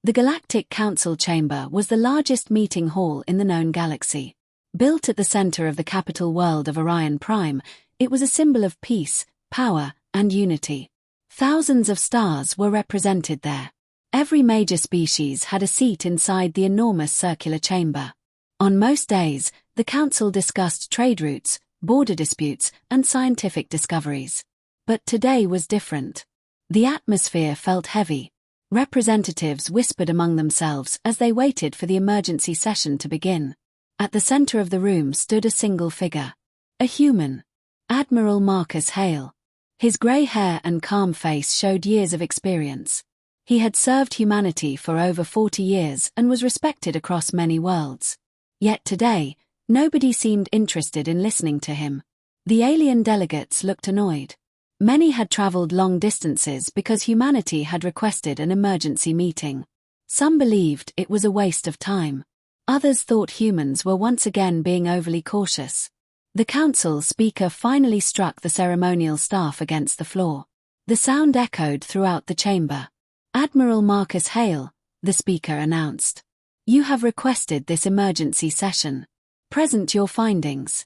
The Galactic Council Chamber was the largest meeting hall in the known galaxy. Built at the center of the capital world of Orion Prime, it was a symbol of peace, power, and unity. Thousands of stars were represented there. Every major species had a seat inside the enormous circular chamber. On most days, the council discussed trade routes, border disputes, and scientific discoveries. But today was different. The atmosphere felt heavy. Representatives whispered among themselves as they waited for the emergency session to begin. At the center of the room stood a single figure. A human. Admiral Marcus Hale. His grey hair and calm face showed years of experience. He had served humanity for over 40 years and was respected across many worlds. Yet today, nobody seemed interested in listening to him. The alien delegates looked annoyed. Many had traveled long distances because humanity had requested an emergency meeting. Some believed it was a waste of time. Others thought humans were once again being overly cautious. The council speaker finally struck the ceremonial staff against the floor. The sound echoed throughout the chamber. "Admiral Marcus Hale," the speaker announced. "You have requested this emergency session. Present your findings."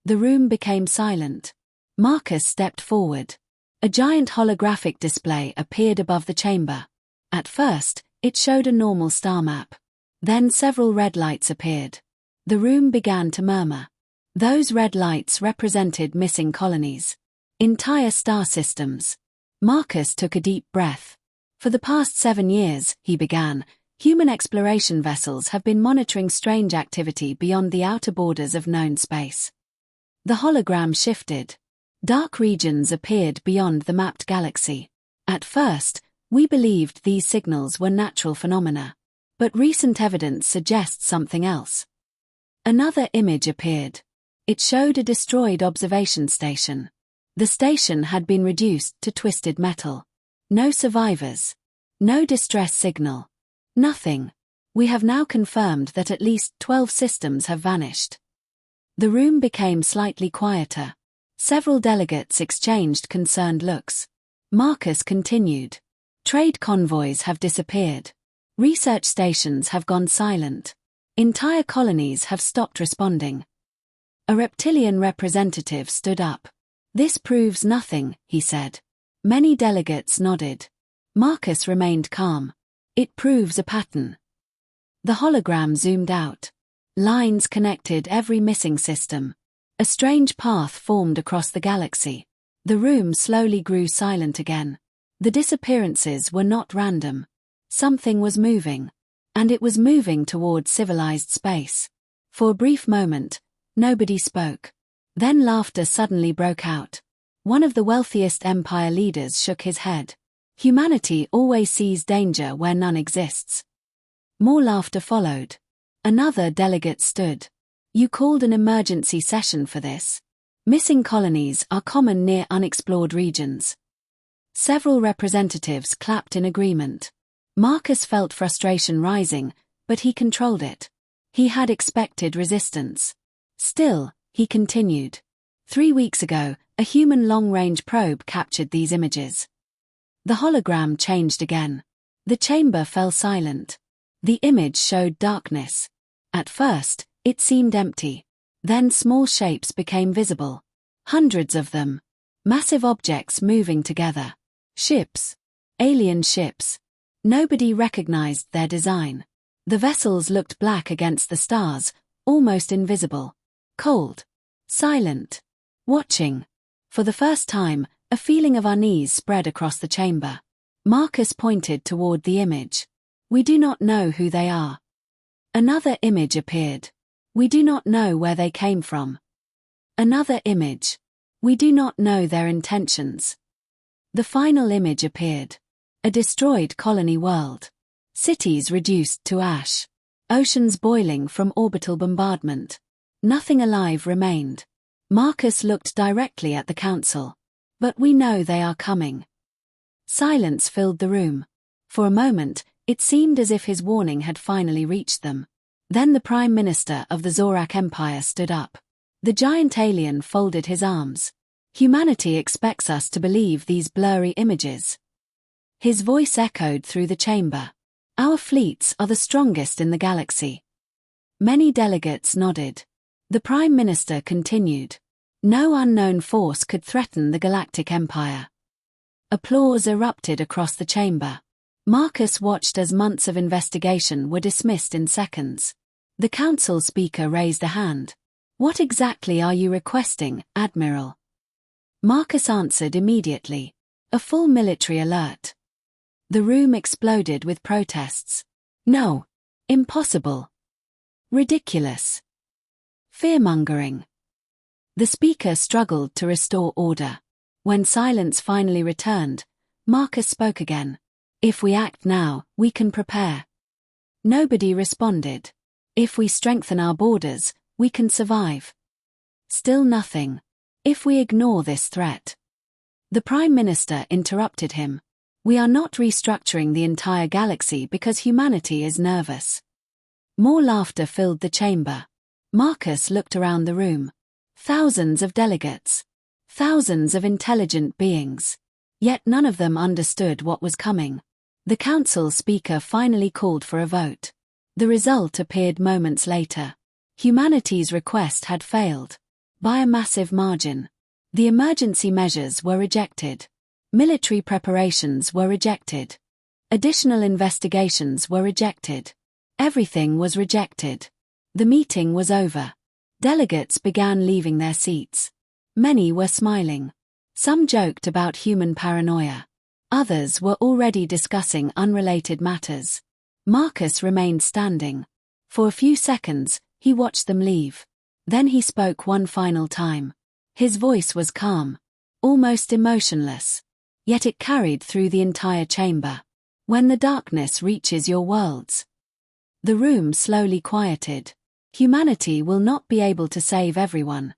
The room became silent. Marcus stepped forward. A giant holographic display appeared above the chamber. At first, it showed a normal star map. Then several red lights appeared. The room began to murmur. Those red lights represented missing colonies. Entire star systems. Marcus took a deep breath. "For the past 7 years," he began, "human exploration vessels have been monitoring strange activity beyond the outer borders of known space." The hologram shifted. Dark regions appeared beyond the mapped galaxy. At first, we believed these signals were natural phenomena. But recent evidence suggests something else. Another image appeared. It showed a destroyed observation station. The station had been reduced to twisted metal. No survivors. No distress signal. Nothing. "We have now confirmed that at least 12 systems have vanished." The room became slightly quieter. Several delegates exchanged concerned looks. Marcus continued. "Trade convoys have disappeared. Research stations have gone silent. Entire colonies have stopped responding." A reptilian representative stood up. "This proves nothing," he said. Many delegates nodded. Marcus remained calm. "It proves a pattern." The hologram zoomed out. Lines connected every missing system. A strange path formed across the galaxy. The room slowly grew silent again. The disappearances were not random. Something was moving. And it was moving toward civilized space. For a brief moment, nobody spoke. Then laughter suddenly broke out. One of the wealthiest empire leaders shook his head. "Humanity always sees danger where none exists." More laughter followed. Another delegate stood. "You called an emergency session for this. Missing colonies are common near unexplored regions." Several representatives clapped in agreement. Marcus felt frustration rising, but he controlled it. He had expected resistance. Still, he continued. 3 weeks ago, a human long-range probe captured these images." The hologram changed again. The chamber fell silent. The image showed darkness. At first, it seemed empty. Then small shapes became visible. Hundreds of them. Massive objects moving together. Ships. Alien ships. Nobody recognized their design. The vessels looked black against the stars, almost invisible. Cold. Silent. Watching. For the first time, a feeling of unease spread across the chamber. Marcus pointed toward the image. "We do not know who they are." Another image appeared. "We do not know where they came from." Another image. "We do not know their intentions." The final image appeared. A destroyed colony world. Cities reduced to ash. Oceans boiling from orbital bombardment. Nothing alive remained. Marcus looked directly at the council. "But we know they are coming." Silence filled the room. For a moment, it seemed as if his warning had finally reached them. Then the Prime Minister of the Zorak Empire stood up. The giant alien folded his arms. "Humanity expects us to believe these blurry images." His voice echoed through the chamber. Our fleets are the strongest in the galaxy. Many delegates nodded. The Prime Minister continued. No unknown force could threaten the Galactic Empire. Applause erupted across the chamber. Marcus watched as months of investigation were dismissed in seconds. The council speaker raised a hand. What exactly are you requesting, Admiral? Marcus answered immediately. A full military alert. The room exploded with protests. No. Impossible. Ridiculous. Fear-mongering. The speaker struggled to restore order. When silence finally returned, Marcus spoke again. If we act now, we can prepare. Nobody responded. If we strengthen our borders, we can survive. Still nothing. If we ignore this threat. The Prime Minister interrupted him. We are not restructuring the entire galaxy because humanity is nervous. More laughter filled the chamber. Marcus looked around the room. Thousands of delegates. Thousands of intelligent beings. Yet none of them understood what was coming. The council speaker finally called for a vote. The result appeared moments later. Humanity's request had failed. By a massive margin. The emergency measures were rejected. Military preparations were rejected. Additional investigations were rejected. Everything was rejected. The meeting was over. Delegates began leaving their seats. Many were smiling. Some joked about human paranoia. Others were already discussing unrelated matters. Marcus remained standing. For a few seconds, he watched them leave. Then he spoke one final time. His voice was calm, almost emotionless. Yet it carried through the entire chamber. When the darkness reaches your worlds. The room slowly quieted. Humanity will not be able to save everyone.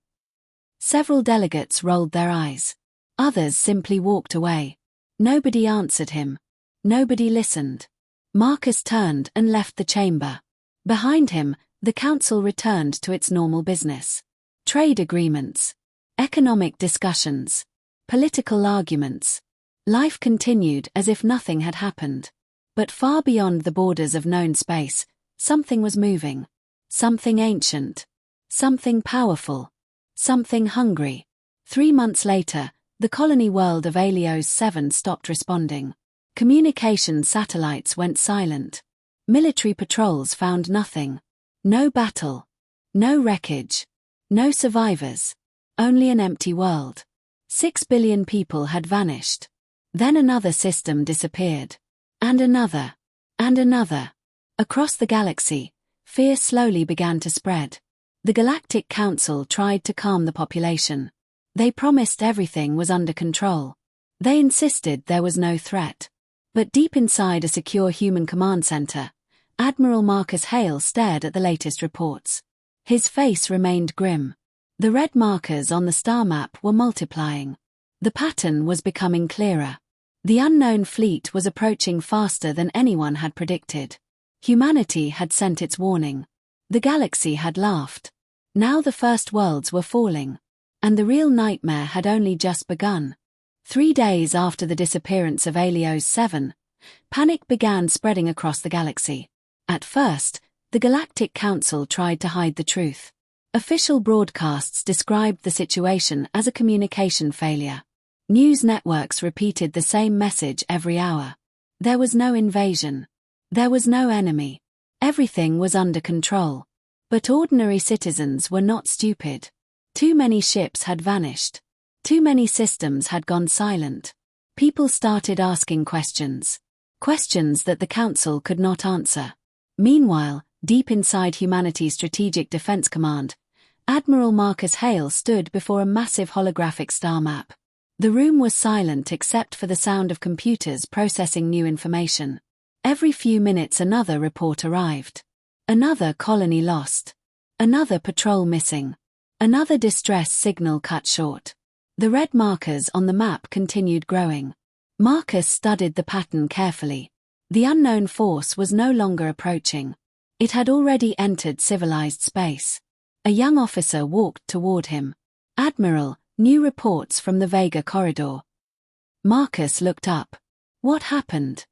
Several delegates rolled their eyes. Others simply walked away. Nobody answered him. Nobody listened. Marcus turned and left the chamber. Behind him, the council returned to its normal business. Trade agreements. Economic discussions. Political arguments. Life continued as if nothing had happened. But far beyond the borders of known space, something was moving. Something ancient. Something powerful. Something hungry. 3 months later, the colony world of Helios 7 stopped responding. Communication satellites went silent. Military patrols found nothing. No battle. No wreckage. No survivors. Only an empty world. 6 billion people had vanished. Then another system disappeared. And another. And another. Across the galaxy, fear slowly began to spread. The Galactic Council tried to calm the population. They promised everything was under control. They insisted there was no threat. But deep inside a secure human command center, Admiral Marcus Hale stared at the latest reports. His face remained grim. The red markers on the star map were multiplying. The pattern was becoming clearer. The unknown fleet was approaching faster than anyone had predicted. Humanity had sent its warning. The galaxy had laughed. Now the first worlds were falling. And the real nightmare had only just begun. 3 days after the disappearance of Helios 7, panic began spreading across the galaxy. At first, the Galactic Council tried to hide the truth. Official broadcasts described the situation as a communication failure. News networks repeated the same message every hour. There was no invasion. There was no enemy. Everything was under control. But ordinary citizens were not stupid. Too many ships had vanished. Too many systems had gone silent. People started asking questions. Questions that the Council could not answer. Meanwhile, deep inside humanity's Strategic Defense Command, Admiral Marcus Hale stood before a massive holographic star map. The room was silent except for the sound of computers processing new information. Every few minutes another report arrived. Another colony lost. Another patrol missing. Another distress signal cut short. The red markers on the map continued growing. Marcus studied the pattern carefully. The unknown force was no longer approaching. It had already entered civilized space. A young officer walked toward him. "Admiral, new reports from the Vega corridor." Marcus looked up. What happened?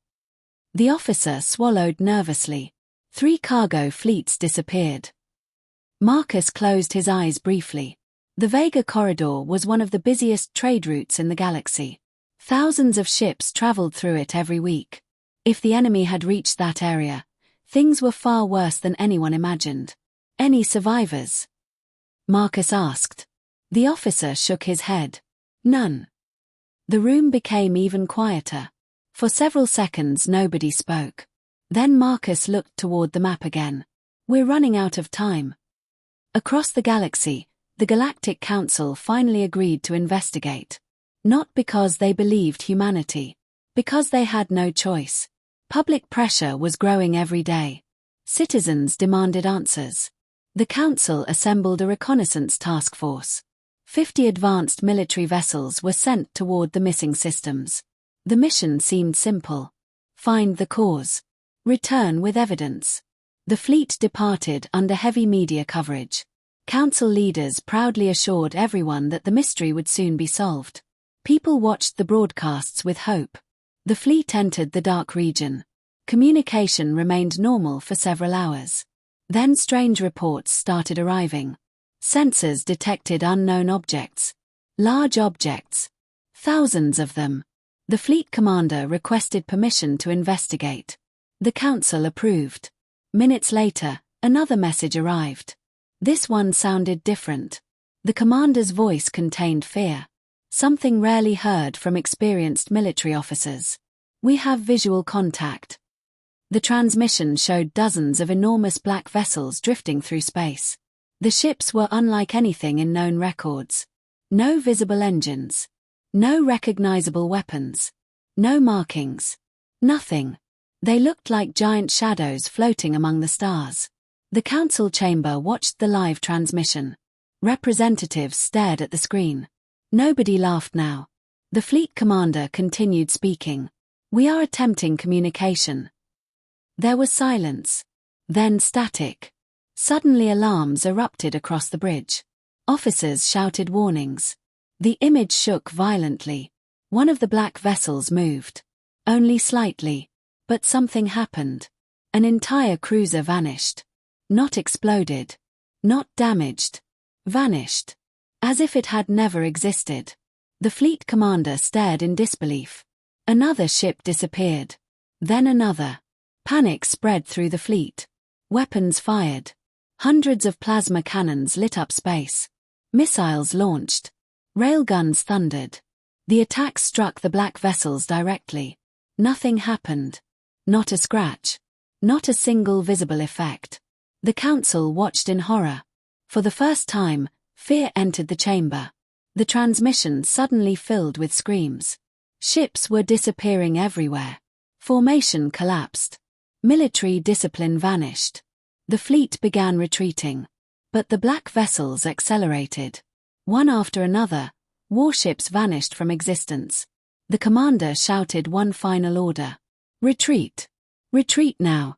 The officer swallowed nervously. 3 cargo fleets disappeared. Marcus closed his eyes briefly. The Vega Corridor was one of the busiest trade routes in the galaxy. Thousands of ships traveled through it every week. If the enemy had reached that area, things were far worse than anyone imagined. Any survivors? Marcus asked. The officer shook his head. None. The room became even quieter. For several seconds nobody spoke. Then Marcus looked toward the map again. We're running out of time. Across the galaxy, the Galactic Council finally agreed to investigate. Not because they believed humanity. Because they had no choice. Public pressure was growing every day. Citizens demanded answers. The Council assembled a reconnaissance task force. 50 advanced military vessels were sent toward the missing systems. The mission seemed simple. Find the cause. Return with evidence. The fleet departed under heavy media coverage. Council leaders proudly assured everyone that the mystery would soon be solved. People watched the broadcasts with hope. The fleet entered the dark region. Communication remained normal for several hours. Then strange reports started arriving. Sensors detected unknown objects. Large objects. Thousands of them. The fleet commander requested permission to investigate. The council approved. Minutes later, another message arrived. This one sounded different. The commander's voice contained fear. Something rarely heard from experienced military officers. We have visual contact. The transmission showed dozens of enormous black vessels drifting through space. The ships were unlike anything in known records. No visible engines. No recognizable weapons. No markings. Nothing. They looked like giant shadows floating among the stars. The council chamber watched the live transmission. Representatives stared at the screen. Nobody laughed now. The fleet commander continued speaking. We are attempting communication. There was silence. Then static. Suddenly alarms erupted across the bridge. Officers shouted warnings. The image shook violently. One of the black vessels moved. Only slightly. But something happened. An entire cruiser vanished. Not exploded. Not damaged. Vanished. As if it had never existed. The fleet commander stared in disbelief. Another ship disappeared. Then another. Panic spread through the fleet. Weapons fired. Hundreds of plasma cannons lit up space. Missiles launched. Railguns thundered. The attacks struck the black vessels directly. Nothing happened. Not a scratch. Not a single visible effect. The council watched in horror. For the first time, fear entered the chamber. The transmission suddenly filled with screams. Ships were disappearing everywhere. Formation collapsed. Military discipline vanished. The fleet began retreating. But the black vessels accelerated. One after another, warships vanished from existence. The commander shouted one final order. Retreat. Retreat now.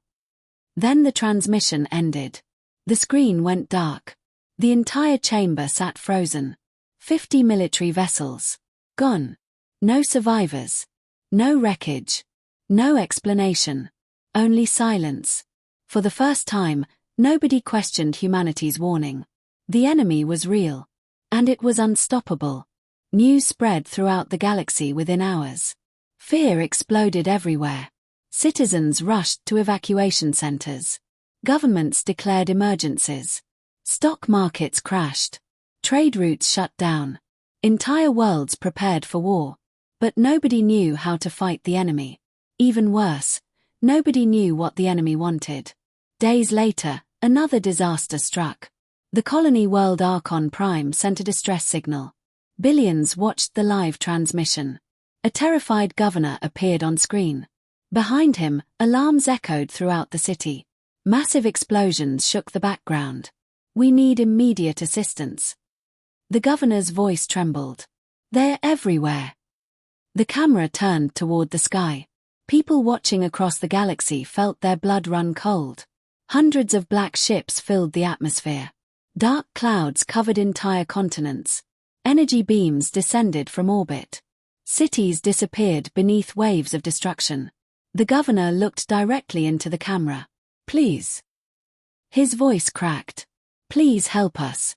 Then the transmission ended. The screen went dark. The entire chamber sat frozen. 50 military vessels. Gone. No survivors. No wreckage. No explanation. Only silence. For the first time, nobody questioned humanity's warning. The enemy was real. And it was unstoppable. News spread throughout the galaxy within hours. Fear exploded everywhere. Citizens rushed to evacuation centers. Governments declared emergencies. Stock markets crashed. Trade routes shut down. Entire worlds prepared for war. But nobody knew how to fight the enemy. Even worse, nobody knew what the enemy wanted. Days later, another disaster struck. The colony world Archon Prime sent a distress signal. Billions watched the live transmission. A terrified governor appeared on screen. Behind him, alarms echoed throughout the city. Massive explosions shook the background. We need immediate assistance. The governor's voice trembled. They're everywhere. The camera turned toward the sky. People watching across the galaxy felt their blood run cold. Hundreds of black ships filled the atmosphere. Dark clouds covered entire continents. Energy beams descended from orbit. Cities disappeared beneath waves of destruction. The governor looked directly into the camera. "Please." His voice cracked. "Please help us."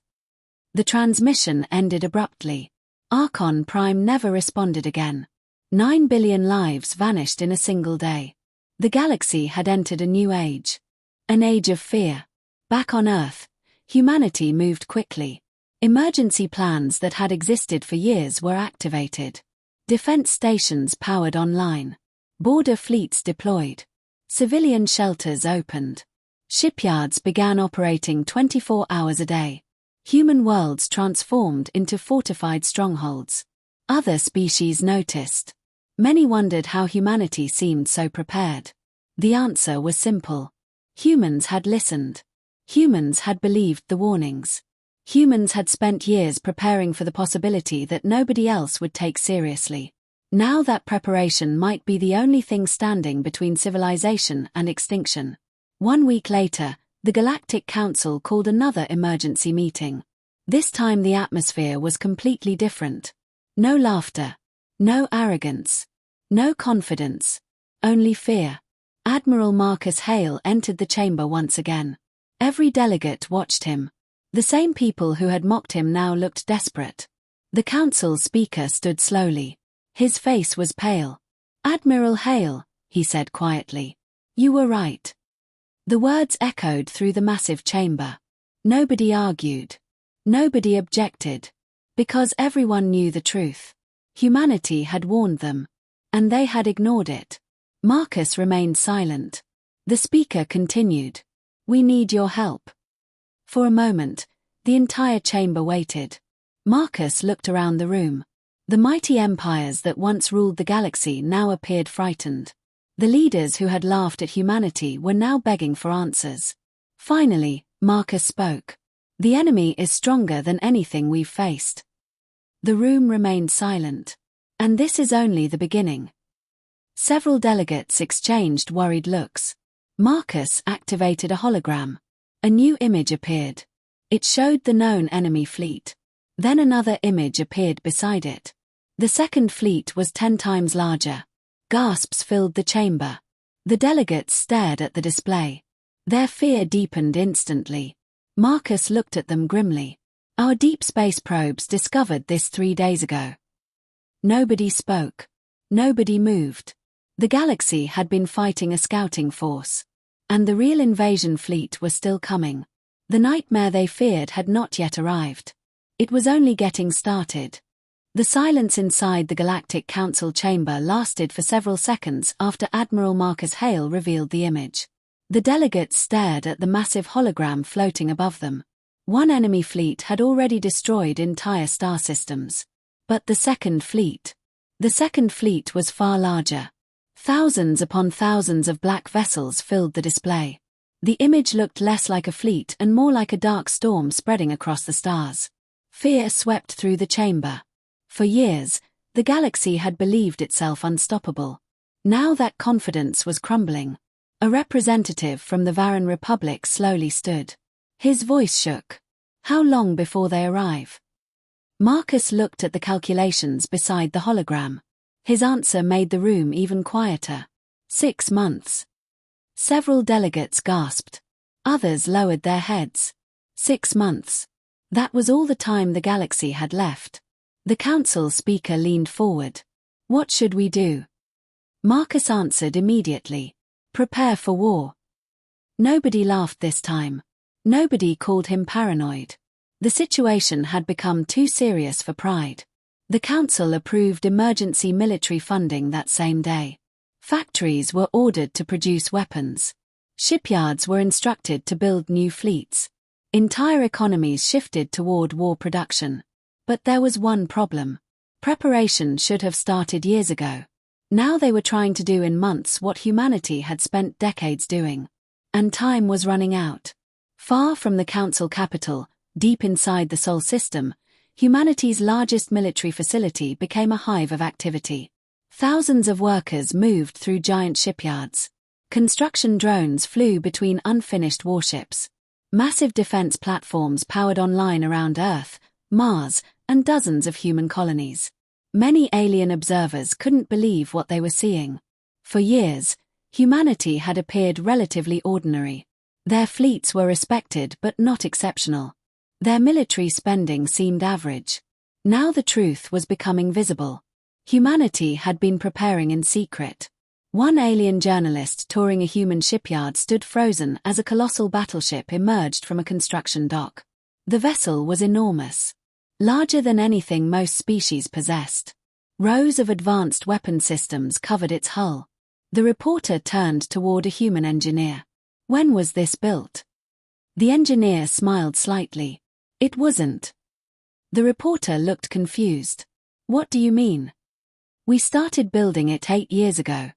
The transmission ended abruptly. Archon Prime never responded again. 9 billion lives vanished in a single day. The galaxy had entered a new age. An age of fear. Back on Earth, humanity moved quickly. Emergency plans that had existed for years were activated. Defense stations powered online. Border fleets deployed. Civilian shelters opened. Shipyards began operating 24 hours a day. Human worlds transformed into fortified strongholds. Other species noticed. Many wondered how humanity seemed so prepared. The answer was simple. Humans had listened. Humans had believed the warnings. Humans had spent years preparing for the possibility that nobody else would take seriously. Now that preparation might be the only thing standing between civilization and extinction. 1 week later, the Galactic Council called another emergency meeting. This time the atmosphere was completely different. No laughter. No arrogance. No confidence. Only fear. Admiral Marcus Hale entered the chamber once again. Every delegate watched him. The same people who had mocked him now looked desperate. The council speaker stood slowly. His face was pale. "Admiral Hale," he said quietly. "You were right." The words echoed through the massive chamber. Nobody argued. Nobody objected. Because everyone knew the truth. Humanity had warned them. And they had ignored it. Marcus remained silent. The speaker continued. "We need your help." For a moment, the entire chamber waited. Marcus looked around the room. The mighty empires that once ruled the galaxy now appeared frightened. The leaders who had laughed at humanity were now begging for answers. Finally, Marcus spoke. "The enemy is stronger than anything we've faced." The room remained silent. And this is only the beginning. Several delegates exchanged worried looks. Marcus activated a hologram. A new image appeared. It showed the known enemy fleet. Then another image appeared beside it. The second fleet was 10 times larger. Gasps filled the chamber. The delegates stared at the display. Their fear deepened instantly. Marcus looked at them grimly. "Our deep space probes discovered this 3 days ago." Nobody spoke. Nobody moved. The galaxy had been fighting a scouting force. And the real invasion fleet was still coming. The nightmare they feared had not yet arrived. It was only getting started. The silence inside the Galactic Council chamber lasted for several seconds after Admiral Marcus Hale revealed the image. The delegates stared at the massive hologram floating above them. One enemy fleet had already destroyed entire star systems. But the second fleet was far larger. Thousands upon thousands of black vessels filled the display. The image looked less like a fleet and more like a dark storm spreading across the stars. Fear swept through the chamber. For years, the galaxy had believed itself unstoppable. Now that confidence was crumbling. A representative from the Varan Republic slowly stood. His voice shook. "How long before they arrive?" Marcus looked at the calculations beside the hologram. His answer made the room even quieter. 6 months. Several delegates gasped. Others lowered their heads. 6 months. That was all the time the galaxy had left. The council speaker leaned forward. "What should we do?" Marcus answered immediately. "Prepare for war." Nobody laughed this time. Nobody called him paranoid. The situation had become too serious for pride. The council approved emergency military funding that same day. Factories were ordered to produce weapons. Shipyards were instructed to build new fleets. Entire economies shifted toward war production. But there was one problem. Preparation should have started years ago. Now they were trying to do in months what humanity had spent decades doing. And time was running out. Far from the council capital, deep inside the Sol system, humanity's largest military facility became a hive of activity. Thousands of workers moved through giant shipyards. Construction drones flew between unfinished warships. Massive defense platforms powered online around Earth, Mars, and dozens of human colonies. Many alien observers couldn't believe what they were seeing. For years, Humanity had appeared relatively ordinary. Their fleets were respected but not exceptional. Their military spending seemed average. Now the truth was becoming visible. Humanity had been preparing in secret. One alien journalist touring a human shipyard stood frozen as a colossal battleship emerged from a construction dock. The vessel was enormous. Larger than anything most species possessed. Rows of advanced weapon systems covered its hull. The reporter turned toward a human engineer. When was this built? The engineer smiled slightly. It wasn't. The reporter looked confused. What do you mean? We started building it 8 years ago.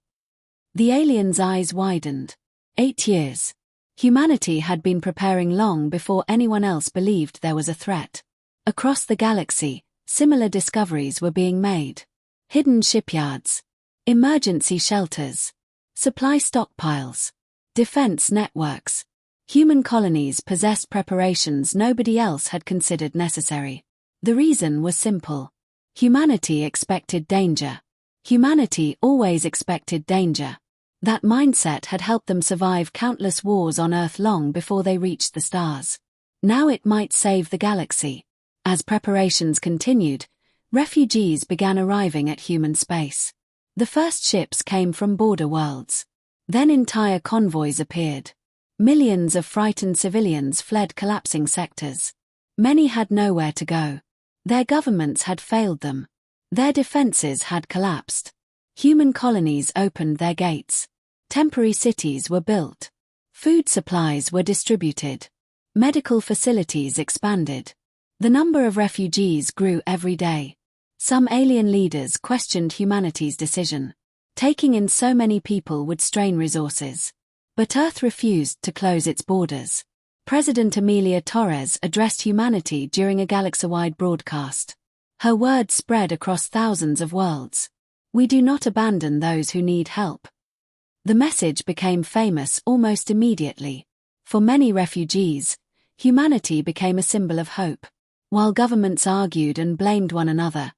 The alien's eyes widened. 8 years. Humanity had been preparing long before anyone else believed there was a threat. Across the galaxy, similar discoveries were being made. Hidden shipyards. Emergency shelters. Supply stockpiles. Defense networks. Human colonies possessed preparations nobody else had considered necessary. The reason was simple. Humanity expected danger. Humanity always expected danger. That mindset had helped them survive countless wars on Earth long before they reached the stars. Now it might save the galaxy. As preparations continued, refugees began arriving at human space. The first ships came from border worlds. Then entire convoys appeared. Millions of frightened civilians fled collapsing sectors. Many had nowhere to go. Their governments had failed them. Their defenses had collapsed. Human colonies opened their gates. Temporary cities were built. Food supplies were distributed. Medical facilities expanded. The number of refugees grew every day. Some alien leaders questioned humanity's decision. Taking in so many people would strain resources. But Earth refused to close its borders. President Emilia Torres addressed humanity during a galaxy-wide broadcast. Her words spread across thousands of worlds. We do not abandon those who need help. The message became famous almost immediately. For many refugees, humanity became a symbol of hope. While governments argued and blamed one another,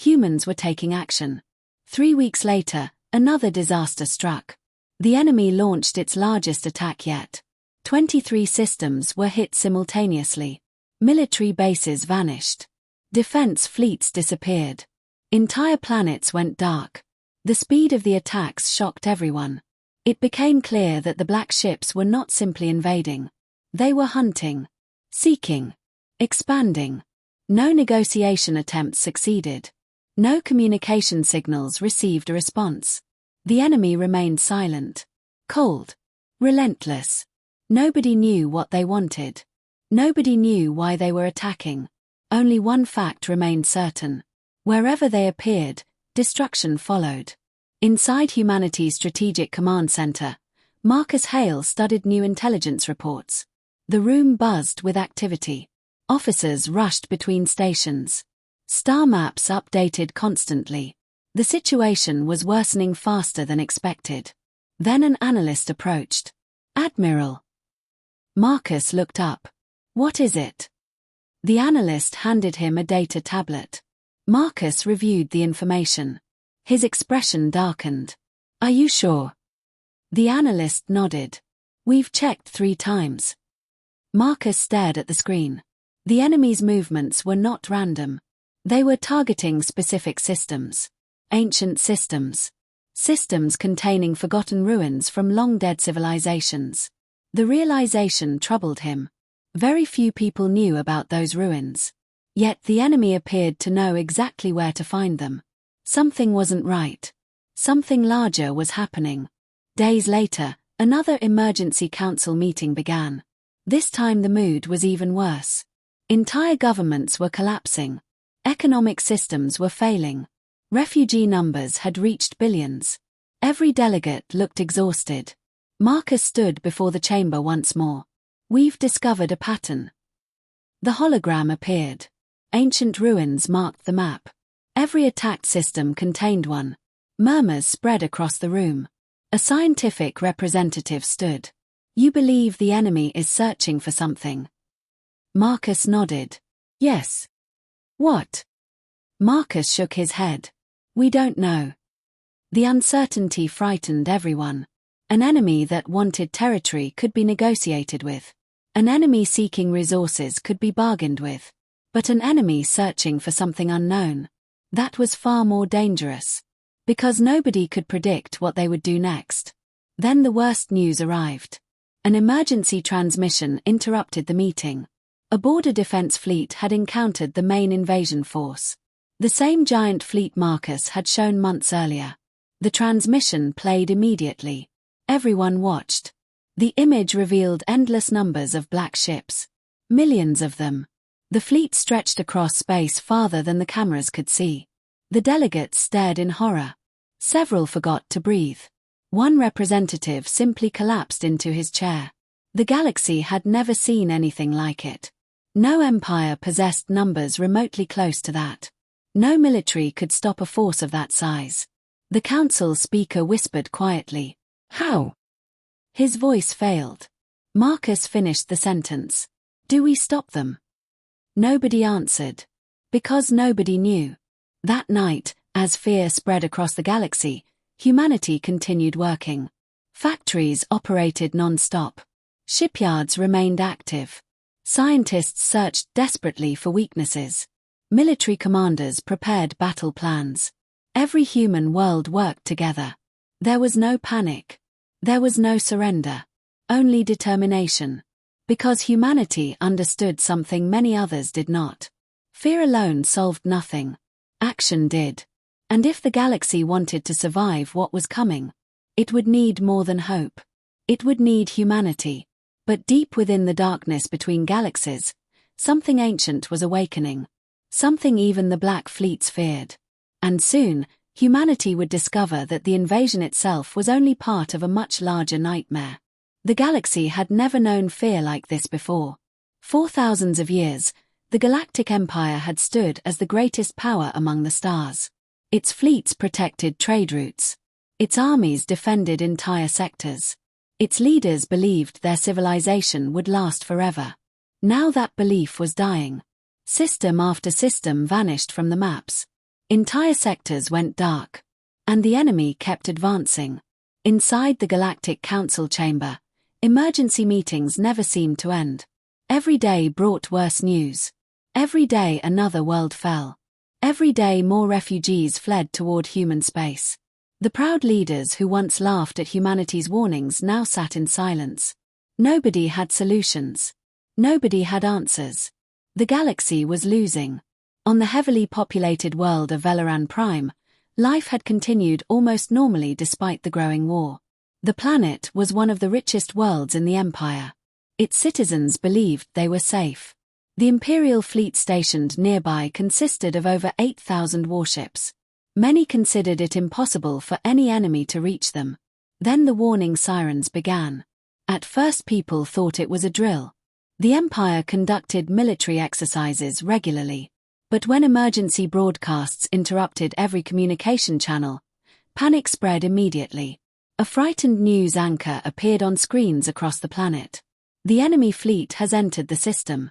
humans were taking action. 3 weeks later, another disaster struck. The enemy launched its largest attack yet. 23 systems were hit simultaneously. Military bases vanished. Defense fleets disappeared. Entire planets went dark. The speed of the attacks shocked everyone. It became clear that the black ships were not simply invading. They were hunting, seeking, expanding. No negotiation attempts succeeded. No communication signals received a response. The enemy remained silent, cold, relentless. Nobody knew what they wanted. Nobody knew why they were attacking. Only one fact remained certain. Wherever they appeared, destruction followed. Inside humanity's Strategic Command Center, Marcus Hale studied new intelligence reports. The room buzzed with activity. Officers rushed between stations. Star maps updated constantly. The situation was worsening faster than expected. Then an analyst approached. "Admiral." Marcus looked up. "What is it?" The analyst handed him a data tablet. Marcus reviewed the information. His expression darkened. "Are you sure?" The analyst nodded. "We've checked 3 times." Marcus stared at the screen. The enemy's movements were not random. They were targeting specific systems. Ancient systems. Systems containing forgotten ruins from long-dead civilizations. The realization troubled him. Very few people knew about those ruins. Yet the enemy appeared to know exactly where to find them. Something wasn't right. Something larger was happening. Days later, another emergency council meeting began. This time the mood was even worse. Entire governments were collapsing. Economic systems were failing. Refugee numbers had reached billions. Every delegate looked exhausted. Marcus stood before the chamber once more. "We've discovered a pattern." The hologram appeared. Ancient ruins marked the map. Every attacked system contained one. Murmurs spread across the room. A scientific representative stood. "You believe the enemy is searching for something?" Marcus nodded. "Yes." "What?" Marcus shook his head. "We don't know." The uncertainty frightened everyone. An enemy that wanted territory could be negotiated with. An enemy seeking resources could be bargained with. But an enemy searching for something unknown, that was far more dangerous. Because nobody could predict what they would do next. Then the worst news arrived. An emergency transmission interrupted the meeting. A border defense fleet had encountered the main invasion force. The same giant fleet Marcus had shown months earlier. The transmission played immediately. Everyone watched. The image revealed endless numbers of black ships. Millions of them. The fleet stretched across space farther than the cameras could see. The delegates stared in horror. Several forgot to breathe. One representative simply collapsed into his chair. The galaxy had never seen anything like it. No empire possessed numbers remotely close to that. No military could stop a force of that size. The council speaker whispered quietly, "How?" His voice failed. Marcus finished the sentence. "Do we stop them?" Nobody answered. Because nobody knew. That night, as fear spread across the galaxy, humanity continued working. Factories operated non-stop. Shipyards remained active. Scientists searched desperately for weaknesses. Military commanders prepared battle plans. Every human world worked together. There was no panic. There was no surrender. Only determination. Because humanity understood something many others did not. Fear alone solved nothing. Action did. And if the galaxy wanted to survive what was coming, it would need more than hope. It would need humanity. But deep within the darkness between galaxies, something ancient was awakening. Something even the Black Fleets feared. And soon, humanity would discover that the invasion itself was only part of a much larger nightmare. The galaxy had never known fear like this before. For thousands of years, the Galactic Empire had stood as the greatest power among the stars. Its fleets protected trade routes. Its armies defended entire sectors. Its leaders believed their civilization would last forever. Now that belief was dying. System after system vanished from the maps. Entire sectors went dark. And the enemy kept advancing. Inside the Galactic Council chamber, emergency meetings never seemed to end. Every day brought worse news. Every day another world fell. Every day more refugees fled toward human space. The proud leaders who once laughed at humanity's warnings now sat in silence. Nobody had solutions. Nobody had answers. The galaxy was losing. On the heavily populated world of Velaran Prime, life had continued almost normally despite the growing war. The planet was one of the richest worlds in the Empire. Its citizens believed they were safe. The Imperial fleet stationed nearby consisted of over 8,000 warships. Many considered it impossible for any enemy to reach them. Then the warning sirens began. At first people thought it was a drill. The Empire conducted military exercises regularly. But when emergency broadcasts interrupted every communication channel, panic spread immediately. A frightened news anchor appeared on screens across the planet. The enemy fleet has entered the system.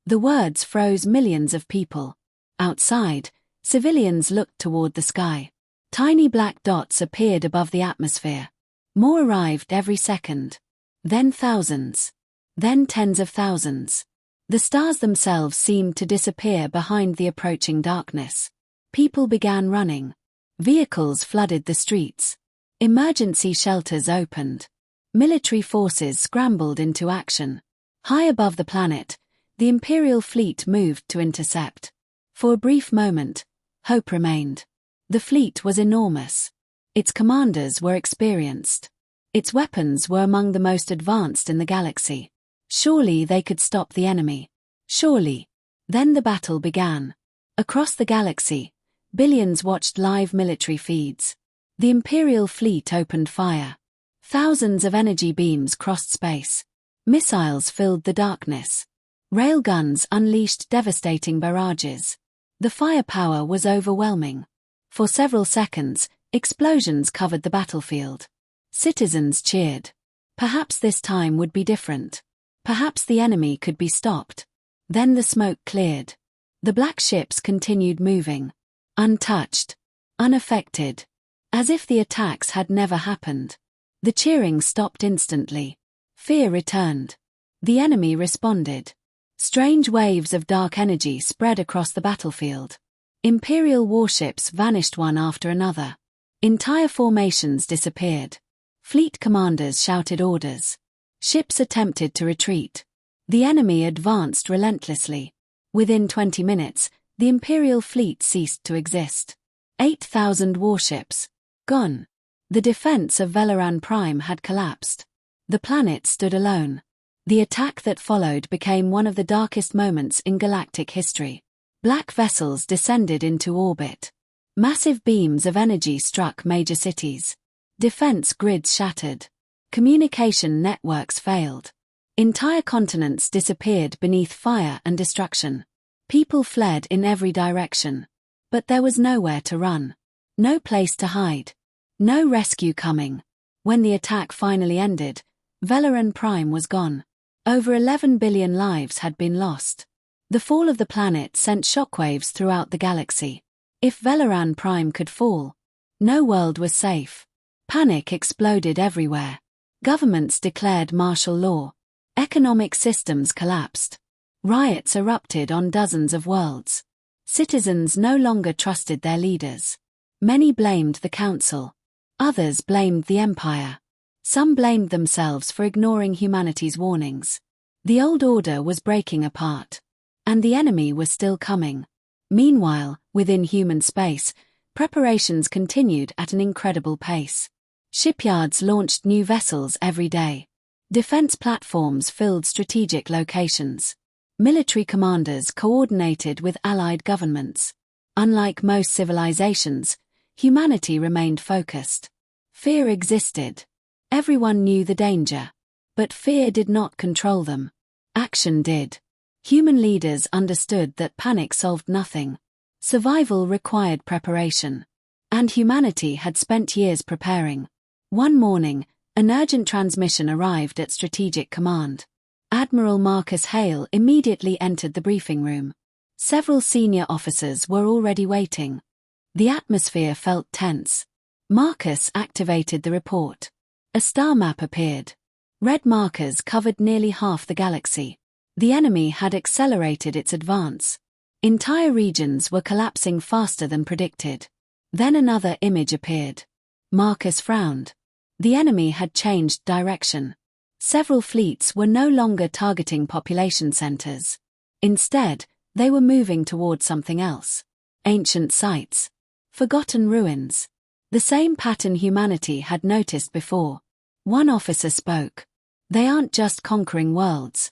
The words froze millions of people. Outside, civilians looked toward the sky. Tiny black dots appeared above the atmosphere. More arrived every second. Then thousands. Then tens of thousands. The stars themselves seemed to disappear behind the approaching darkness. People began running. Vehicles flooded the streets. Emergency shelters opened. Military forces scrambled into action. High above the planet, the Imperial fleet moved to intercept. For a brief moment, hope remained. The fleet was enormous. Its commanders were experienced. Its weapons were among the most advanced in the galaxy. Surely they could stop the enemy. Surely. Then the battle began. Across the galaxy, billions watched live military feeds. The Imperial fleet opened fire. Thousands of energy beams crossed space. Missiles filled the darkness. Railguns unleashed devastating barrages. The firepower was overwhelming. For several seconds, explosions covered the battlefield. Citizens cheered. Perhaps this time would be different. Perhaps the enemy could be stopped. Then the smoke cleared. The black ships continued moving. Untouched. Unaffected. As if the attacks had never happened. The cheering stopped instantly. Fear returned. The enemy responded. Strange waves of dark energy spread across the battlefield. Imperial warships vanished one after another. Entire formations disappeared. Fleet commanders shouted orders. Ships attempted to retreat. The enemy advanced relentlessly. Within 20 minutes, the Imperial fleet ceased to exist. 8,000 warships. Gone. The defense of Velaran Prime had collapsed. The planet stood alone. The attack that followed became one of the darkest moments in galactic history. Black vessels descended into orbit. Massive beams of energy struck major cities. Defense grids shattered. Communication networks failed. Entire continents disappeared beneath fire and destruction. People fled in every direction. But there was nowhere to run. No place to hide. No rescue coming. When the attack finally ended, Velaran Prime was gone. Over 11 billion lives had been lost. The fall of the planet sent shockwaves throughout the galaxy. If Velaran Prime could fall, no world was safe. Panic exploded everywhere. Governments declared martial law. Economic systems collapsed. Riots erupted on dozens of worlds. Citizens no longer trusted their leaders. Many blamed the Council. Others blamed the Empire. Some blamed themselves for ignoring humanity's warnings. The old order was breaking apart. And the enemy was still coming. Meanwhile, within human space, preparations continued at an incredible pace. Shipyards launched new vessels every day. Defense platforms filled strategic locations. Military commanders coordinated with allied governments. Unlike most civilizations, humanity remained focused. Fear existed. Everyone knew the danger. But fear did not control them. Action did. Human leaders understood that panic solved nothing. Survival required preparation. And humanity had spent years preparing. One morning, an urgent transmission arrived at Strategic Command. Admiral Marcus Hale immediately entered the briefing room. Several senior officers were already waiting. The atmosphere felt tense. Marcus activated the report. A star map appeared. Red markers covered nearly half the galaxy. The enemy had accelerated its advance. Entire regions were collapsing faster than predicted. Then another image appeared. Marcus frowned. The enemy had changed direction. Several fleets were no longer targeting population centers. Instead, they were moving toward something else. Ancient sites. Forgotten ruins. The same pattern humanity had noticed before. One officer spoke. They aren't just conquering worlds.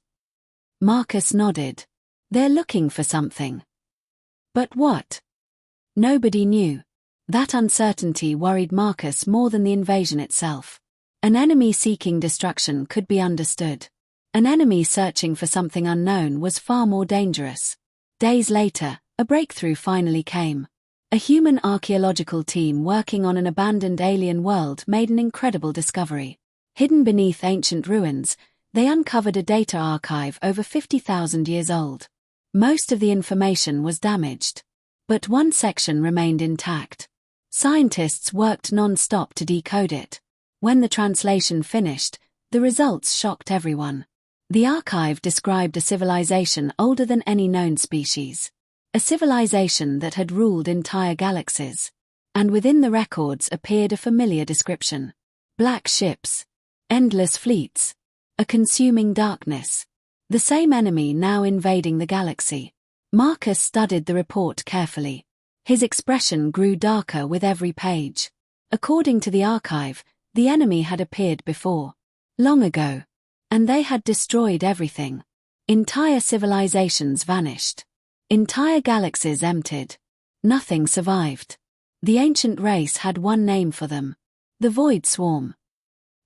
Marcus nodded. They're looking for something. But what? Nobody knew. That uncertainty worried Marcus more than the invasion itself. An enemy seeking destruction could be understood. An enemy searching for something unknown was far more dangerous. Days later, a breakthrough finally came. A human archaeological team working on an abandoned alien world made an incredible discovery. Hidden beneath ancient ruins, they uncovered a data archive over 50,000 years old. Most of the information was damaged. But one section remained intact. Scientists worked non-stop to decode it. When the translation finished, the results shocked everyone. The archive described a civilization older than any known species. A civilization that had ruled entire galaxies. And within the records appeared a familiar description. Black ships. Endless fleets. A consuming darkness. The same enemy now invading the galaxy. Marcus studied the report carefully. His expression grew darker with every page. According to the archive, the enemy had appeared before. Long ago. And they had destroyed everything. Entire civilizations vanished. Entire galaxies emptied. Nothing survived. The ancient race had one name for them. The Void Swarm.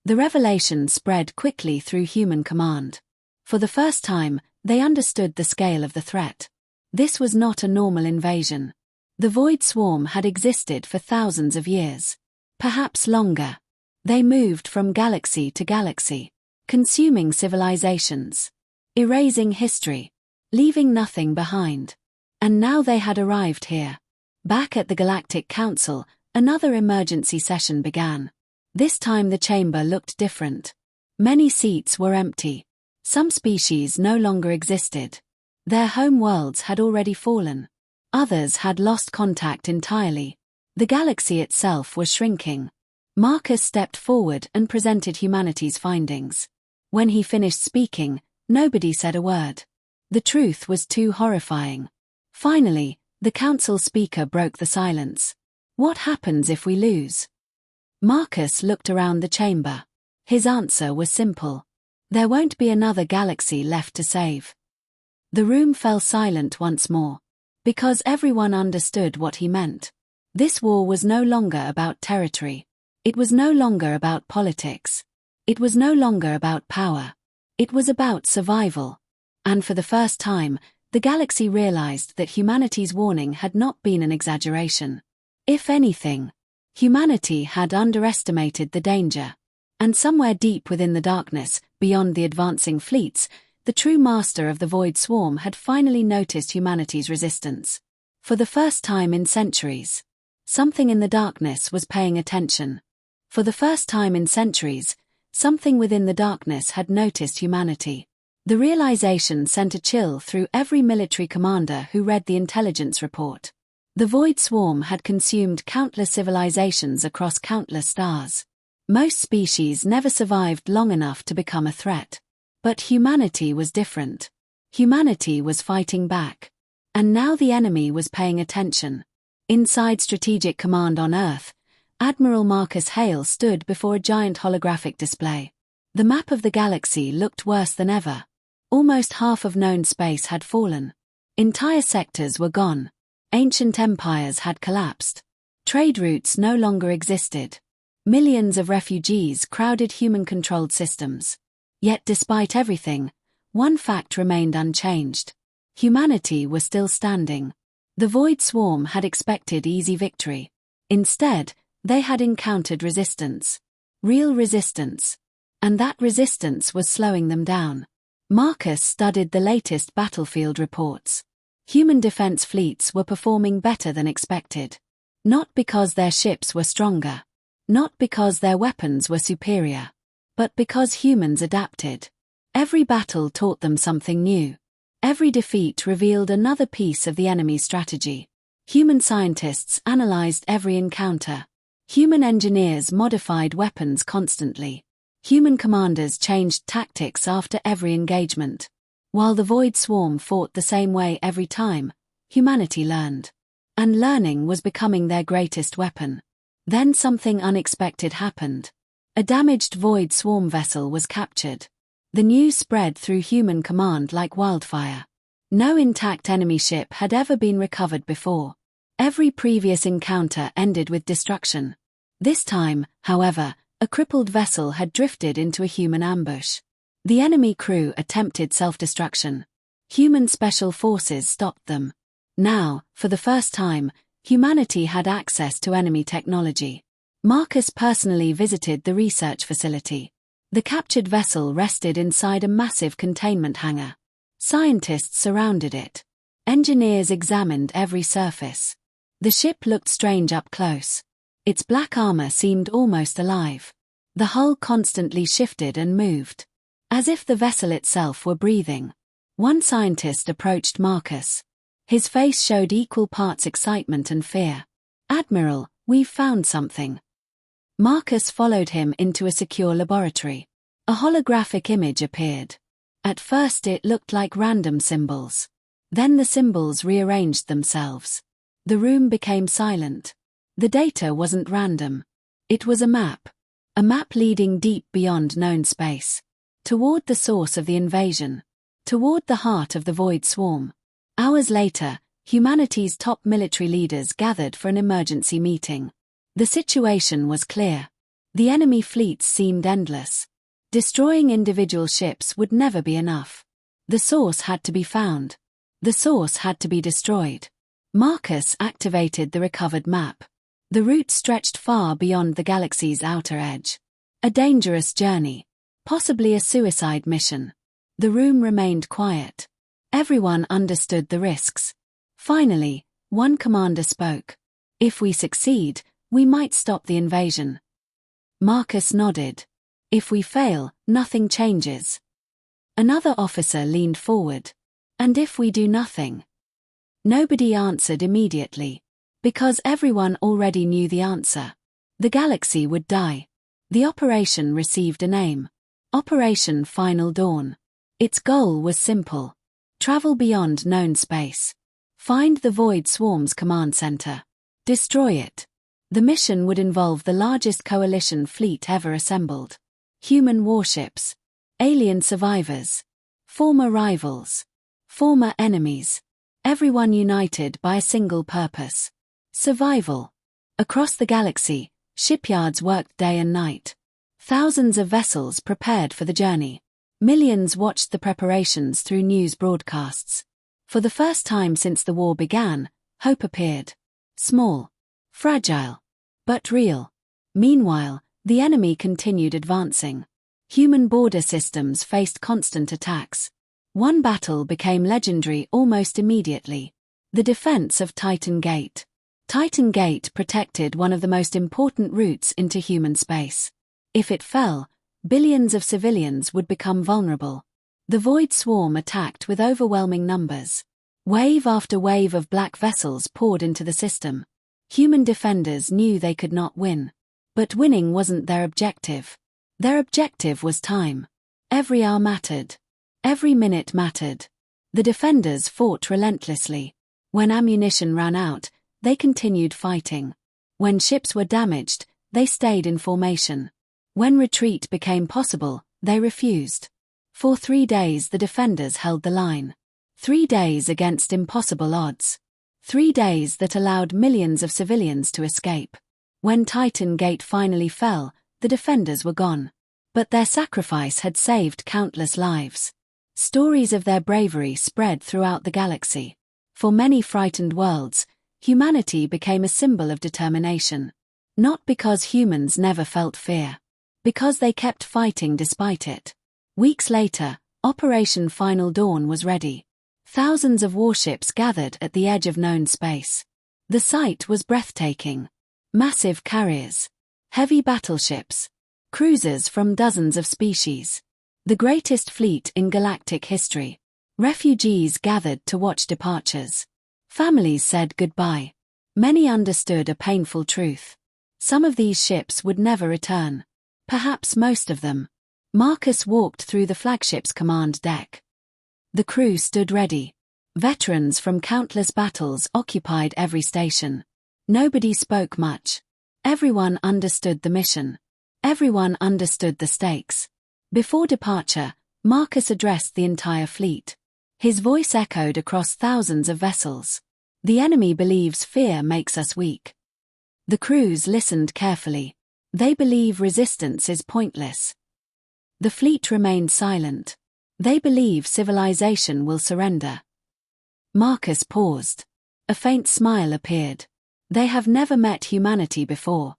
The revelation spread quickly through human command. For the first time, they understood the scale of the threat. This was not a normal invasion. The Void Swarm had existed for thousands of years. Perhaps longer. They moved from galaxy to galaxy, consuming civilizations, erasing history, leaving nothing behind. And now they had arrived here. Back at the Galactic Council, another emergency session began. This time the chamber looked different. Many seats were empty. Some species no longer existed. Their home worlds had already fallen. Others had lost contact entirely. The galaxy itself was shrinking. Marcus stepped forward and presented humanity's findings. When he finished speaking, nobody said a word. The truth was too horrifying. Finally, the council speaker broke the silence. What happens if we lose? Marcus looked around the chamber. His answer was simple. There won't be another galaxy left to save. The room fell silent once more. Because everyone understood what he meant. This war was no longer about territory. It was no longer about politics. It was no longer about power. It was about survival. And for the first time, the galaxy realized that humanity's warning had not been an exaggeration. If anything, humanity had underestimated the danger. And somewhere deep within the darkness, beyond the advancing fleets, the true master of the Void Swarm had finally noticed humanity's resistance. For the first time in centuries, something in the darkness was paying attention. For the first time in centuries, something within the darkness had noticed humanity. The realization sent a chill through every military commander who read the intelligence report. The Void Swarm had consumed countless civilizations across countless stars. Most species never survived long enough to become a threat. But humanity was different. Humanity was fighting back. And now the enemy was paying attention. Inside Strategic Command on Earth, Admiral Marcus Hale stood before a giant holographic display. The map of the galaxy looked worse than ever. Almost half of known space had fallen. Entire sectors were gone. Ancient empires had collapsed. Trade routes no longer existed. Millions of refugees crowded human-controlled systems. Yet despite everything, one fact remained unchanged. Humanity was still standing. The Void Swarm had expected easy victory. Instead, they had encountered resistance. Real resistance. And that resistance was slowing them down. Marcus studied the latest battlefield reports. Human defense fleets were performing better than expected. Not because their ships were stronger. Not because their weapons were superior. But because humans adapted. Every battle taught them something new. Every defeat revealed another piece of the enemy's strategy. Human scientists analyzed every encounter. Human engineers modified weapons constantly. Human commanders changed tactics after every engagement. While the Void Swarm fought the same way every time, humanity learned. And learning was becoming their greatest weapon. Then something unexpected happened. A damaged Void Swarm vessel was captured. The news spread through human command like wildfire. No intact enemy ship had ever been recovered before. Every previous encounter ended with destruction. This time, however, a crippled vessel had drifted into a human ambush. The enemy crew attempted self-destruction. Human special forces stopped them. Now, for the first time, humanity had access to enemy technology. Marcus personally visited the research facility. The captured vessel rested inside a massive containment hangar. Scientists surrounded it. Engineers examined every surface. The ship looked strange up close. Its black armor seemed almost alive. The hull constantly shifted and moved. As if the vessel itself were breathing. One scientist approached Marcus. His face showed equal parts excitement and fear. "Admiral, we've found something." Marcus followed him into a secure laboratory. A holographic image appeared. At first it looked like random symbols. Then the symbols rearranged themselves. The room became silent. The data wasn't random. It was a map. A map leading deep beyond known space. Toward the source of the invasion. Toward the heart of the Void Swarm. Hours later, humanity's top military leaders gathered for an emergency meeting. The situation was clear. The enemy fleets seemed endless. Destroying individual ships would never be enough. The source had to be found. The source had to be destroyed. Marcus activated the recovered map. The route stretched far beyond the galaxy's outer edge. A dangerous journey. Possibly a suicide mission. The room remained quiet. Everyone understood the risks. Finally, one commander spoke. "If we succeed, we might stop the invasion." Marcus nodded. If we fail, nothing changes. Another officer leaned forward. And if we do nothing? Nobody answered immediately, because everyone already knew the answer. The galaxy would die. The operation received a name. Operation Final Dawn. Its goal was simple. Travel beyond known space. Find the Void Swarm's command center. Destroy it. The mission would involve the largest coalition fleet ever assembled. Human warships. Alien survivors. Former rivals. Former enemies. Everyone united by a single purpose. Survival. Across the galaxy, shipyards worked day and night. Thousands of vessels prepared for the journey. Millions watched the preparations through news broadcasts. For the first time since the war began, hope appeared. Small. Fragile. But real. Meanwhile, the enemy continued advancing. Human border systems faced constant attacks. One battle became legendary almost immediately. The defense of Titan Gate. Titan Gate protected one of the most important routes into human space. If it fell, billions of civilians would become vulnerable. The Void Swarm attacked with overwhelming numbers. Wave after wave of black vessels poured into the system. Human defenders knew they could not win. But winning wasn't their objective. Their objective was time. Every hour mattered. Every minute mattered. The defenders fought relentlessly. When ammunition ran out, they continued fighting. When ships were damaged, they stayed in formation. When retreat became possible, they refused. For 3 days the defenders held the line. 3 days against impossible odds. 3 days that allowed millions of civilians to escape. When Titan Gate finally fell, the defenders were gone. But their sacrifice had saved countless lives. Stories of their bravery spread throughout the galaxy. For many frightened worlds, humanity became a symbol of determination. Not because humans never felt fear. Because they kept fighting despite it. Weeks later, Operation Final Dawn was ready. Thousands of warships gathered at the edge of known space. The sight was breathtaking. Massive carriers. Heavy battleships. Cruisers from dozens of species. The greatest fleet in galactic history. Refugees gathered to watch departures. Families said goodbye. Many understood a painful truth. Some of these ships would never return. Perhaps most of them. Marcus walked through the flagship's command deck. The crew stood ready. Veterans from countless battles occupied every station. Nobody spoke much. Everyone understood the mission. Everyone understood the stakes. Before departure, Marcus addressed the entire fleet. His voice echoed across thousands of vessels. The enemy believes fear makes us weak. The crews listened carefully. They believe resistance is pointless. The fleet remained silent. They believe civilization will surrender. Marcus paused. A faint smile appeared. They have never met humanity before.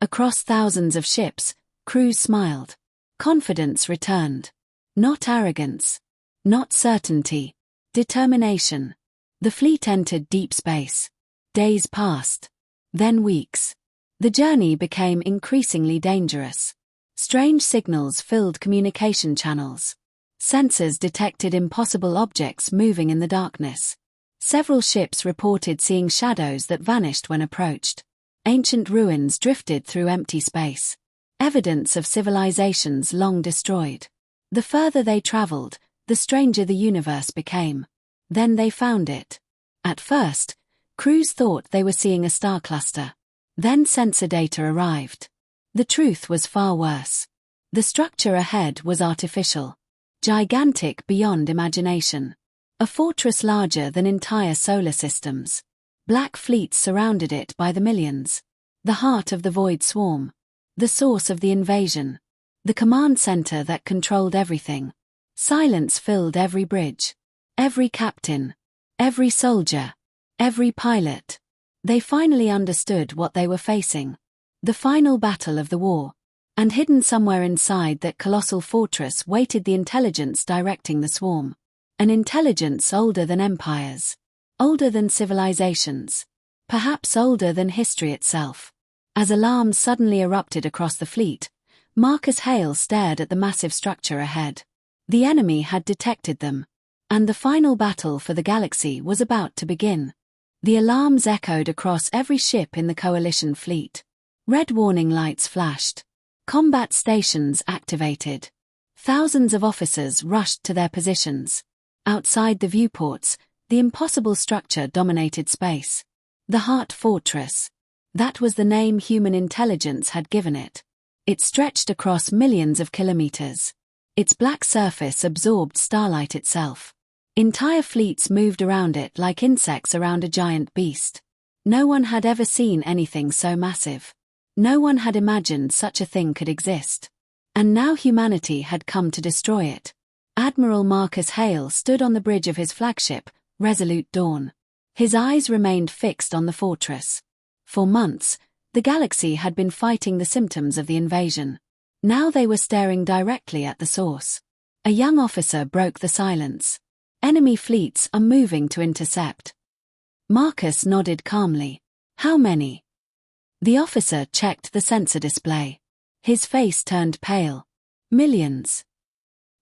Across thousands of ships, crews smiled. Confidence returned. Not arrogance. Not certainty. Determination. The fleet entered deep space. Days passed. Then weeks. The journey became increasingly dangerous. Strange signals filled communication channels. Sensors detected impossible objects moving in the darkness. Several ships reported seeing shadows that vanished when approached. Ancient ruins drifted through empty space. Evidence of civilizations long destroyed. The further they traveled, the stranger the universe became. Then they found it. At first, crews thought they were seeing a star cluster. Then sensor data arrived. The truth was far worse. The structure ahead was artificial. Gigantic beyond imagination. A fortress larger than entire solar systems. Black fleets surrounded it by the millions. The heart of the Void Swarm. The source of the invasion. The command center that controlled everything. Silence filled every bridge. Every captain. Every soldier. Every pilot. They finally understood what they were facing. The final battle of the war. And hidden somewhere inside that colossal fortress waited the intelligence directing the swarm. An intelligence older than empires. Older than civilizations. Perhaps older than history itself. As alarms suddenly erupted across the fleet, Marcus Hale stared at the massive structure ahead. The enemy had detected them, and the final battle for the galaxy was about to begin. The alarms echoed across every ship in the Coalition fleet. Red warning lights flashed. Combat stations activated. Thousands of officers rushed to their positions. Outside the viewports, the impossible structure dominated space. The Heart Fortress. That was the name human intelligence had given it. It stretched across millions of kilometers. Its black surface absorbed starlight itself. Entire fleets moved around it like insects around a giant beast. No one had ever seen anything so massive. No one had imagined such a thing could exist. And now humanity had come to destroy it. Admiral Marcus Hale stood on the bridge of his flagship, Resolute Dawn. His eyes remained fixed on the fortress. For months, the galaxy had been fighting the symptoms of the invasion. Now they were staring directly at the source. A young officer broke the silence. Enemy fleets are moving to intercept. Marcus nodded calmly. How many? The officer checked the sensor display. His face turned pale. Millions.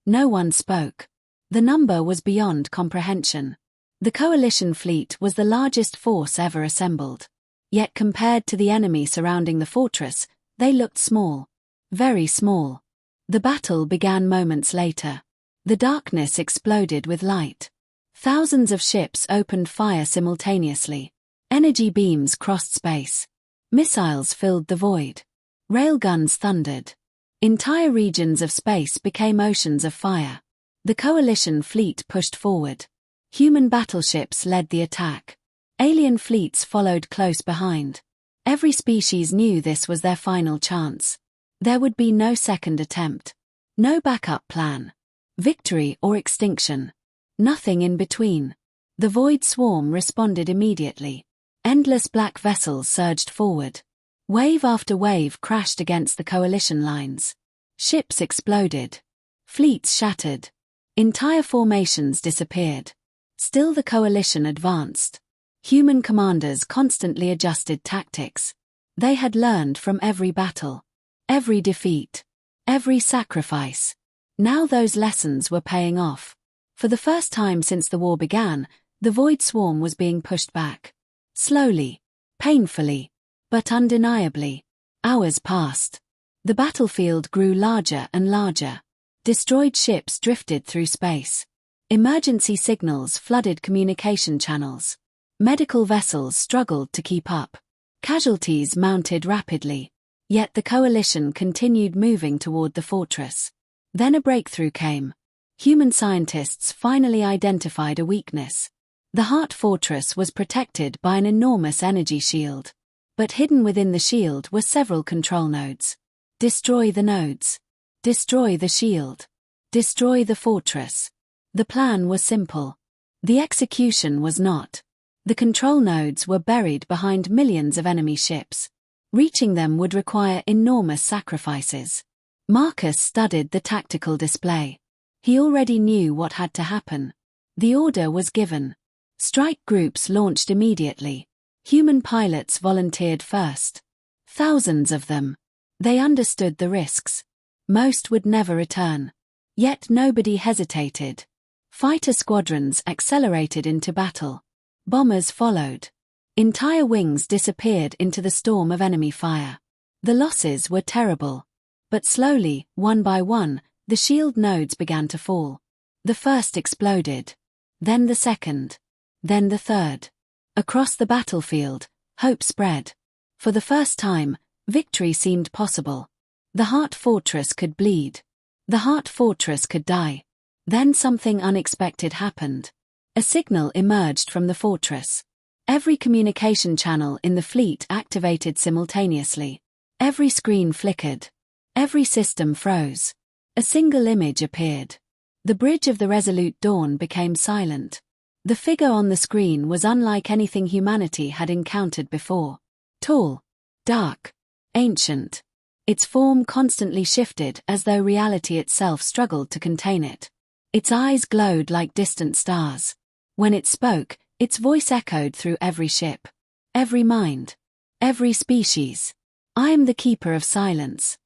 No one spoke. The number was beyond comprehension. The Coalition fleet was the largest force ever assembled. Yet compared to the enemy surrounding the fortress, they looked small. Very small. The battle began moments later. The darkness exploded with light. Thousands of ships opened fire simultaneously. Energy beams crossed space. Missiles filled the void. Railguns thundered. Entire regions of space became oceans of fire. The Coalition fleet pushed forward. Human battleships led the attack. Alien fleets followed close behind. Every species knew this was their final chance. There would be no second attempt. No backup plan. Victory or extinction. Nothing in between. The Void Swarm responded immediately. Endless black vessels surged forward. Wave after wave crashed against the Coalition lines. Ships exploded. Fleets shattered. Entire formations disappeared. Still the Coalition advanced. Human commanders constantly adjusted tactics. They had learned from every battle. Every defeat. Every sacrifice. Now those lessons were paying off. For the first time since the war began, the Void Swarm was being pushed back. Slowly. Painfully. But undeniably. Hours passed. The battlefield grew larger and larger. Destroyed ships drifted through space. Emergency signals flooded communication channels. Medical vessels struggled to keep up. Casualties mounted rapidly. Yet the Coalition continued moving toward the fortress. Then a breakthrough came. Human scientists finally identified a weakness. The Heart Fortress was protected by an enormous energy shield. But hidden within the shield were several control nodes. Destroy the nodes. Destroy the shield. Destroy the fortress. The plan was simple. The execution was not. The control nodes were buried behind millions of enemy ships. Reaching them would require enormous sacrifices. Marcus studied the tactical display. He already knew what had to happen. The order was given. Strike groups launched immediately. Human pilots volunteered first. Thousands of them. They understood the risks. Most would never return. Yet nobody hesitated. Fighter squadrons accelerated into battle. Bombers followed. Entire wings disappeared into the storm of enemy fire. The losses were terrible. But slowly, one by one, the shield nodes began to fall. The first exploded. Then the second. Then the third. Across the battlefield, hope spread. For the first time, victory seemed possible. The Heart Fortress could bleed. The Heart Fortress could die. Then something unexpected happened. A signal emerged from the fortress. Every communication channel in the fleet activated simultaneously. Every screen flickered. Every system froze. A single image appeared. The bridge of the Resolute Dawn became silent. The figure on the screen was unlike anything humanity had encountered before. Tall. Dark. Ancient. Its form constantly shifted as though reality itself struggled to contain it. Its eyes glowed like distant stars. When it spoke, its voice echoed through every ship. Every mind. Every species. I am the keeper of silence.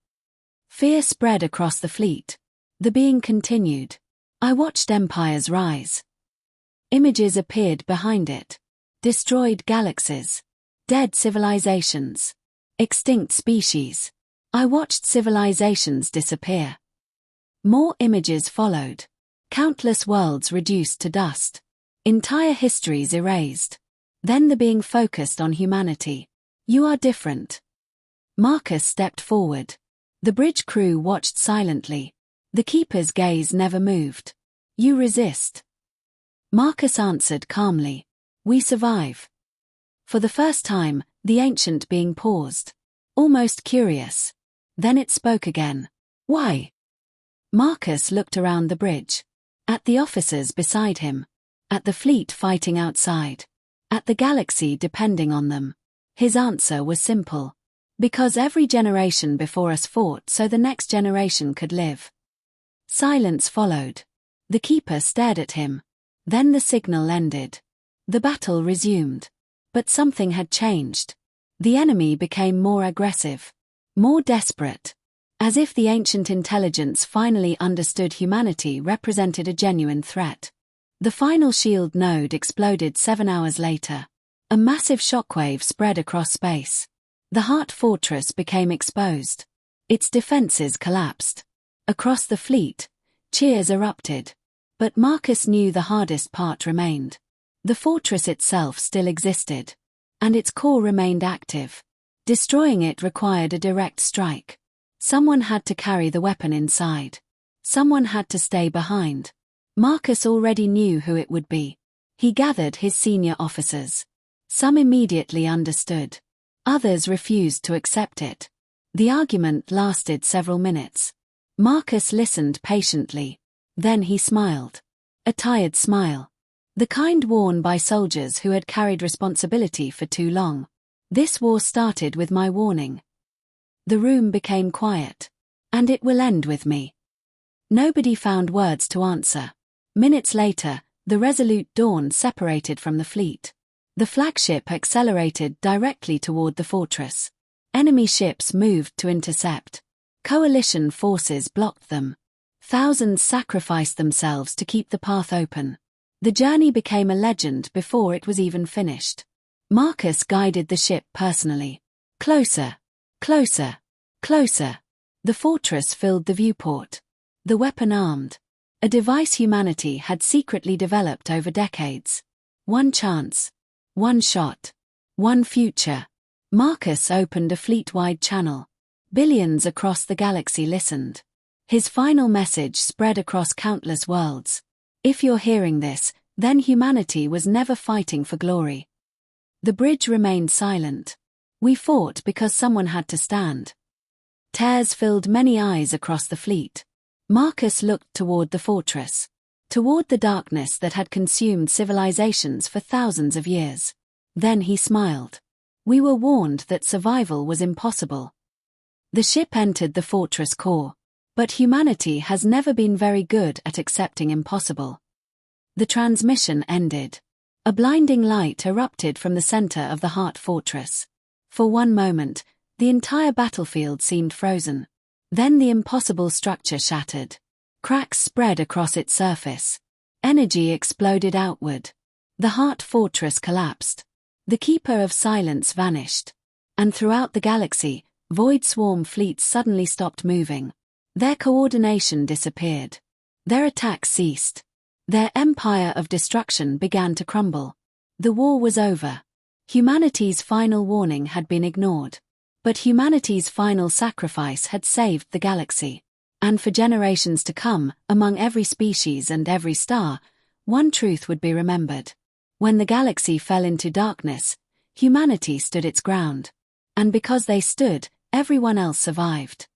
Fear spread across the fleet. The being continued. I watched empires rise. Images appeared behind it. Destroyed galaxies. Dead civilizations. Extinct species. I watched civilizations disappear. More images followed. Countless worlds reduced to dust. Entire histories erased. Then the being focused on humanity. You are different. Marcus stepped forward. The bridge crew watched silently. The keeper's gaze never moved. You resist. Marcus answered calmly. We survive. For the first time, the ancient being paused. Almost curious. Then it spoke again. Why? Marcus looked around the bridge. At the officers beside him. At the fleet fighting outside. At the galaxy depending on them. His answer was simple. Because every generation before us fought so the next generation could live. Silence followed. The keeper stared at him. Then the signal ended. The battle resumed. But something had changed. The enemy became more aggressive. More desperate. As if the ancient intelligence finally understood humanity represented a genuine threat. The final shield node exploded 7 hours later. A massive shockwave spread across space. The heart fortress became exposed. Its defenses collapsed. Across the fleet, cheers erupted. But Marcus knew the hardest part remained. The fortress itself still existed. And its core remained active. Destroying it required a direct strike. Someone had to carry the weapon inside. Someone had to stay behind. Marcus already knew who it would be. He gathered his senior officers. Some immediately understood. Others refused to accept it. The argument lasted several minutes. Marcus listened patiently. Then he smiled. A tired smile. The kind worn by soldiers who had carried responsibility for too long. This war started with my warning. The room became quiet. And it will end with me. Nobody found words to answer. Minutes later, the Resolute Dawn separated from the fleet. The flagship accelerated directly toward the fortress. Enemy ships moved to intercept. Coalition forces blocked them. Thousands sacrificed themselves to keep the path open. The journey became a legend before it was even finished. Marcus guided the ship personally. Closer. Closer. Closer. The fortress filled the viewport. The weapon armed. A device humanity had secretly developed over decades. One chance. One shot. One future. Marcus opened a fleet-wide channel. Billions across the galaxy listened. His final message spread across countless worlds. If you're hearing this, then humanity was never fighting for glory. The bridge remained silent. We fought because someone had to stand. Tears filled many eyes across the fleet. Marcus looked toward the fortress. Toward the darkness that had consumed civilizations for thousands of years. Then he smiled. We were warned that survival was impossible. The ship entered the fortress core. But humanity has never been very good at accepting impossible. The transmission ended. A blinding light erupted from the center of the heart fortress. For one moment, the entire battlefield seemed frozen. Then the impossible structure shattered. Cracks spread across its surface. Energy exploded outward. The heart fortress collapsed. The keeper of silence vanished. And throughout the galaxy, void swarm fleets suddenly stopped moving. Their coordination disappeared. Their attacks ceased. Their empire of destruction began to crumble. The war was over. Humanity's final warning had been ignored. But humanity's final sacrifice had saved the galaxy. And for generations to come, among every species and every star, one truth would be remembered. When the galaxy fell into darkness, humanity stood its ground. And because they stood, everyone else survived.